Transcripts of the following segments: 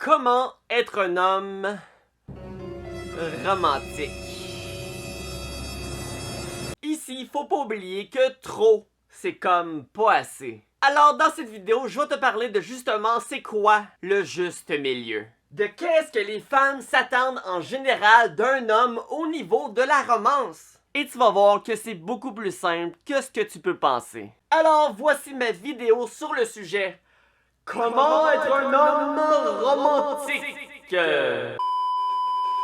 Comment être un homme romantique? Ici, faut pas oublier que trop, c'est comme pas assez. Alors dans cette vidéo, je vais te parler de justement c'est quoi le juste milieu. De qu'est-ce que les femmes s'attendent en général d'un homme au niveau de la romance. Et tu vas voir que c'est beaucoup plus simple que ce que tu peux penser. Alors voici ma vidéo sur le sujet. Comment être un homme romantique?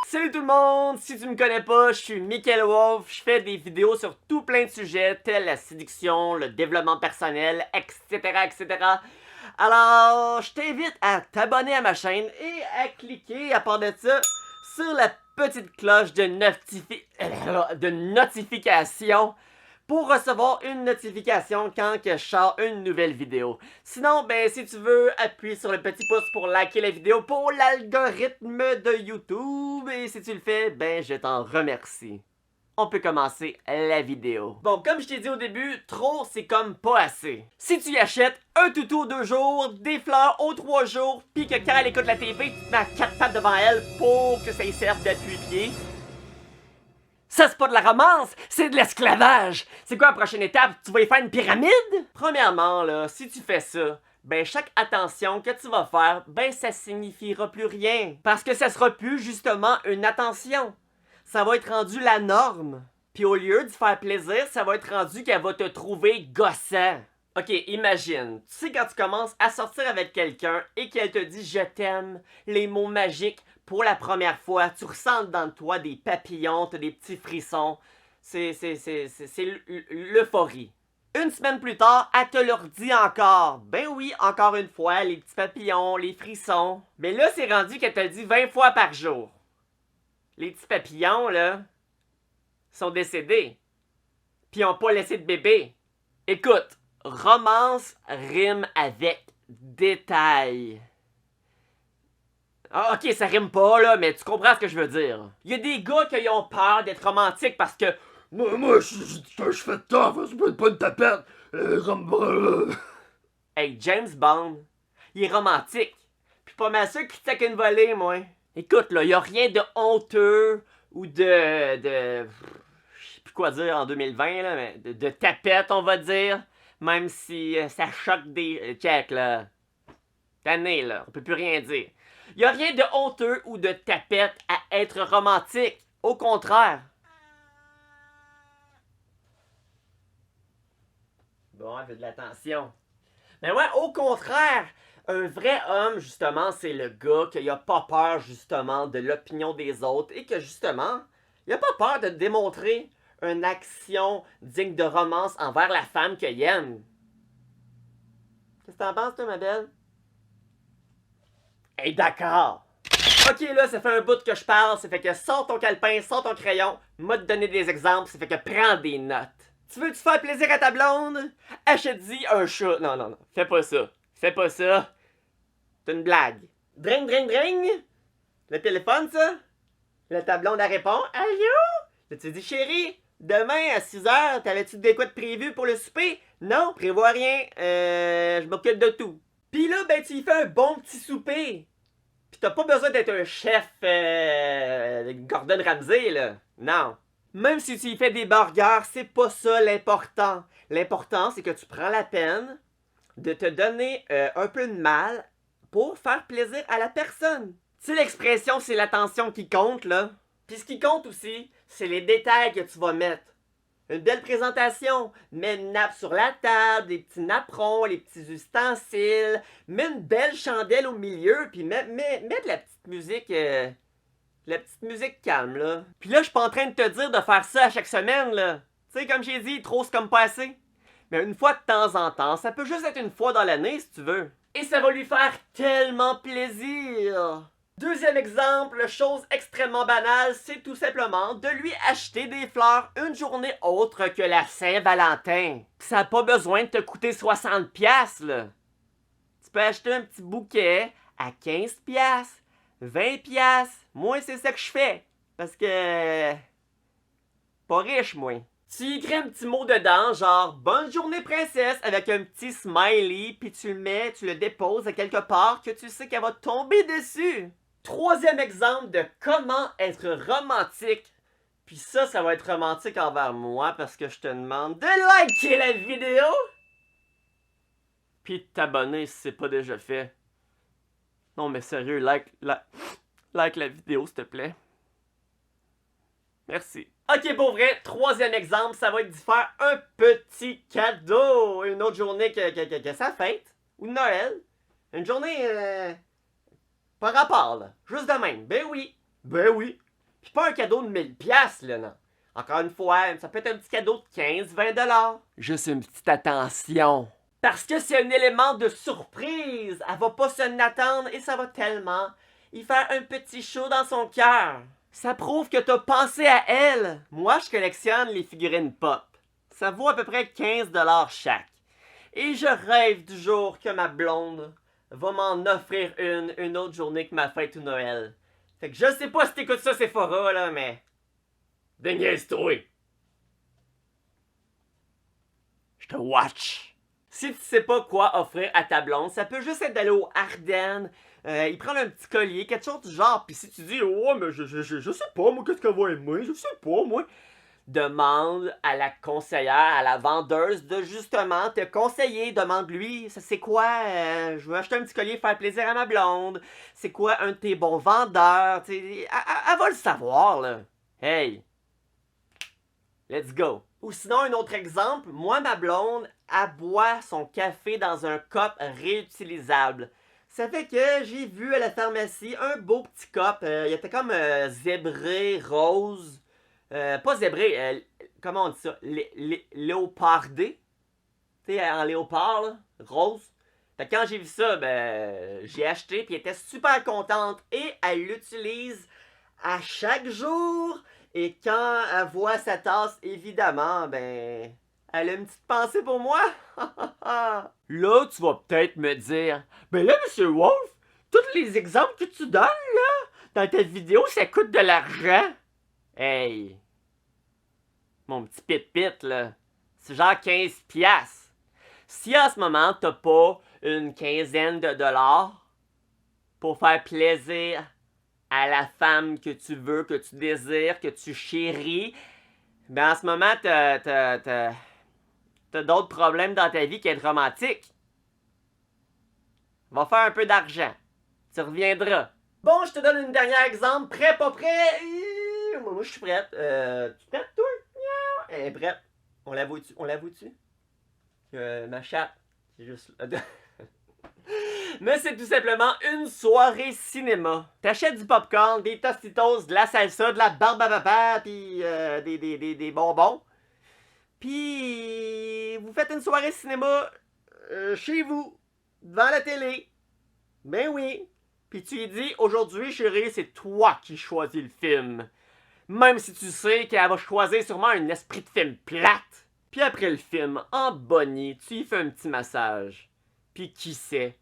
Salut tout le monde, si tu me connais pas, je suis Michael Wolf, je fais des vidéos sur tout plein de sujets tels la séduction, le développement personnel, etc. Alors, je t'invite à t'abonner à ma chaîne et à cliquer, à part de ça, sur la petite cloche de notification pour recevoir une notification quand que je sors une nouvelle vidéo. Sinon, ben si tu veux, appuie sur le petit pouce pour liker la vidéo pour l'algorithme de YouTube. Et si tu le fais, ben je t'en remercie. On peut commencer la vidéo. Bon, comme je t'ai dit au début, trop c'est comme pas assez. Si tu y achètes un toutou aux 2 jours, des fleurs aux 3 jours, pis que quand elle écoute la TV, tu te mets à 4 pattes devant elle pour que ça y serve d'appui-pied, ça, c'est pas de la romance, c'est de l'esclavage! C'est quoi la prochaine étape? Tu vas y faire une pyramide? Premièrement, là, si tu fais ça, ben chaque attention que tu vas faire, ben ça signifiera plus rien. Parce que ça sera plus justement une attention. Ça va être rendu la norme. Puis au lieu de faire plaisir, ça va être rendu qu'elle va te trouver gossant. Ok, imagine, tu sais quand tu commences à sortir avec quelqu'un et qu'elle te dit « je t'aime », les mots magiques, pour la première fois, tu ressens dans toi des papillons, t'as des petits frissons, c'est l'euphorie. Une semaine plus tard, elle te le redit encore. Ben oui, encore une fois, les petits papillons, les frissons. Mais là, c'est rendu qu'elle te le dit 20 fois par jour. Les petits papillons, là, sont décédés. Puis ils n'ont pas laissé de bébé. Écoute, romance rime avec détail. Ah, ok, ça rime pas, là, mais tu comprends ce que je veux dire. Il y a des gars qui ont peur d'être romantiques parce que... Moi, je fais tough, c'est pas une tapette. Hey, James Bond, il est romantique. Puis pas mal sûr qu'il t'a qu'une volée, moi. Écoute, là, y a rien de honteux ou de... Je sais plus quoi dire en 2020, là, mais de tapette, on va dire. Même si ça choque des... check, là. Tanné, là, on peut plus rien dire. Y a rien de honteux ou de tapette à être romantique. Au contraire. Bon, elle veut de l'attention. Mais ouais, au contraire. Un vrai homme, justement, c'est le gars qui a pas peur, justement, de l'opinion des autres et que, justement, il a pas peur de démontrer une action digne de romance envers la femme qu'il aime. Qu'est-ce que t'en penses, toi, ma belle? Hey, d'accord. Ok, là, ça fait un bout que je parle, ça fait que sors ton calepin, sors ton crayon, m'a te donner des exemples, ça fait que prends des notes. Tu veux-tu faire plaisir à ta blonde? Achète-y un chat. Non, fais pas ça. Fais pas ça. C'est une blague. Dring. Le téléphone, ça? Là, ta blonde, elle répond. Allô? Là, tu dis, chérie, demain à 6h, t'avais-tu des quoi de prévu pour le souper? Non, prévois rien. Je m'occupe de tout. Pis là, ben, tu y fais un bon petit souper. Pis t'as pas besoin d'être un chef Gordon Ramsay, là. Non. Même si tu y fais des burgers, c'est pas ça l'important. L'important, c'est que tu prends la peine de te donner un peu de mal pour faire plaisir à la personne. Tu sais, l'expression, c'est l'attention qui compte, là. Puis ce qui compte aussi, c'est les détails que tu vas mettre. Une belle présentation, mets une nappe sur la table, des petits napperons, les petits ustensiles, mets une belle chandelle au milieu, puis mets de la petite musique calme, là. Puis là, je suis pas en train de te dire de faire ça à chaque semaine, là. Tu sais, comme j'ai dit, trop c'est comme pas assez. Mais une fois de temps en temps, ça peut juste être une fois dans l'année, si tu veux. Et ça va lui faire tellement plaisir. Deuxième exemple, chose extrêmement banale, c'est tout simplement de lui acheter des fleurs une journée autre que la Saint-Valentin. Ça n'a pas besoin de te coûter 60$, là. Tu peux acheter un petit bouquet à 15$, 20$. Moi, c'est ça que je fais. Parce que... pas riche, moi. Tu écris un petit mot dedans, genre bonne journée princesse avec un petit smiley, puis tu le déposes à quelque part que tu sais qu'elle va tomber dessus. Troisième exemple de comment être romantique. Puis ça va être romantique envers moi parce que je te demande de liker la vidéo. Puis de t'abonner si c'est pas déjà fait. Non mais sérieux, like la vidéo s'il te plaît. Merci. Ok, pour vrai, troisième exemple, ça va être d'y faire un petit cadeau. Une autre journée que sa fête. Ou Noël. Une journée par rapport, là. Juste de même. Ben oui. Ben oui. Puis pas un cadeau de 1000$, là, non. Encore une fois, ça peut être un petit cadeau de 15-20$. Juste une petite attention. Parce que c'est un élément de surprise. Elle va pas se n'attendre et ça va tellement y faire un petit chaud dans son cœur. Ça prouve que t'as pensé à elle. Moi, je collectionne les figurines pop. Ça vaut à peu près 15$ chaque. Et je rêve du jour que ma blonde va m'en offrir une autre journée que ma fête ou Noël. Fait que je sais pas si t'écoutes ça, Sephora, là, mais... déniaise-toi. Je te watch. Si tu sais pas quoi offrir à ta blonde, ça peut juste être d'aller au Ardennes, y prendre un petit collier, quelque chose du genre, pis si tu dis « Oh, mais je sais pas, moi, qu'est-ce qu'elle va aimer, je sais pas, moi... » Demande à la conseillère, à la vendeuse de justement te conseiller. Demande-lui, c'est quoi, je veux acheter un petit collier, faire plaisir à ma blonde. C'est quoi un de tes bons vendeurs? Elle va le savoir, là. Hey, let's go. Ou sinon, un autre exemple, moi, ma blonde, elle boit son café dans un cup réutilisable. Ça fait que j'ai vu à la pharmacie un beau petit cup. Il était comme zébré, rose. Pas zébré, comment on dit ça? Léopardé. Tu sais, en léopard, là, rose. Fait que quand j'ai vu ça, ben, j'ai acheté, puis elle était super contente. Et elle l'utilise à chaque jour. Et quand elle voit sa tasse, évidemment, ben, elle a une petite pensée pour moi. Là, tu vas peut-être me dire, ben là, Monsieur Wolf, tous les exemples que tu donnes, là, dans ta vidéo, ça coûte de l'argent. Hey, mon petit pit-pit, là, c'est genre 15$. Si en ce moment, t'as pas une quinzaine de dollars pour faire plaisir à la femme que tu veux, que tu désires, que tu chéris, ben en ce moment, t'as d'autres problèmes dans ta vie qu'être romantique. Va faire un peu d'argent. Tu reviendras. Bon, je te donne un dernier exemple. Prêt, pas prêt? Moi, je suis prête. Tu es prête, toi? Elle est prête. On la voit-tu? Ma chatte, c'est juste... Mais c'est tout simplement une soirée cinéma. T'achètes du popcorn, des tostitos, de la salsa, de la barbe à papa, puis des bonbons. Puis vous faites une soirée cinéma chez vous, devant la télé. Ben oui. Puis tu lui dis, aujourd'hui chérie, c'est toi qui choisis le film. Même si tu sais qu'elle va choisir sûrement un esprit de film plate. Puis après le film, en bonnie, tu lui fais un petit massage. Puis qui sait,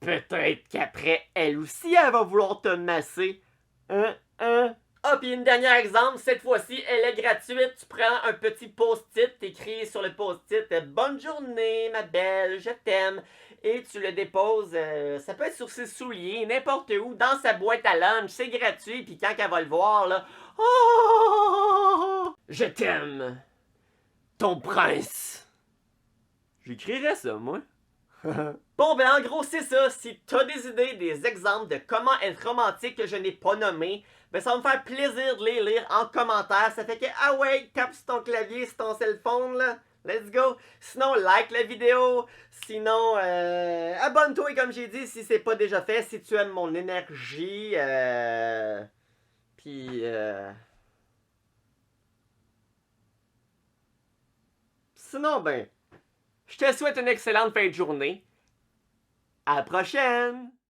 peut-être qu'après, elle aussi, elle va vouloir te masser. Ah, puis une dernière exemple, cette fois-ci, elle est gratuite. Tu prends un petit post-it, t'écris sur le post-it « Bonne journée, ma belle, je t'aime ». Et tu le déposes, ça peut être sur ses souliers, n'importe où, dans sa boîte à lunch, c'est gratuit. Puis quand elle va le voir, là, « Oh, je t'aime, ton prince ». J'écrirais ça, moi. Bon, ben en gros, c'est ça. Si t'as des idées, des exemples de comment être romantique que je n'ai pas nommé, ben ça va me faire plaisir de les lire en commentaire. Ça fait que, ah ouais, tape sur ton clavier, sur ton cell phone, là. Let's go. Sinon, like la vidéo. Sinon, abonne-toi, comme j'ai dit, si c'est pas déjà fait. Si tu aimes mon énergie, puis, sinon, ben, je te souhaite une excellente fin de journée. À la prochaine!